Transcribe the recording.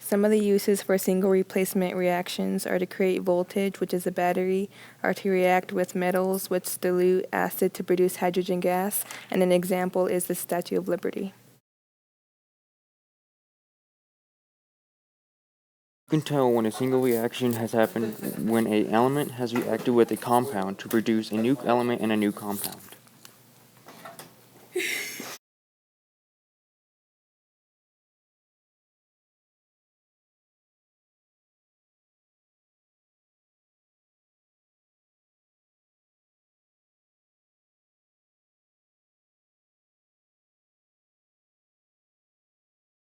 Some of the uses for single replacement reactions are to create voltage, which is a battery, or to react with metals, which dilute acid to produce hydrogen gas, and an example is the Statue of Liberty. You can tell when a single reaction has happened when an element has reacted with a compound to produce a new element and a new compound.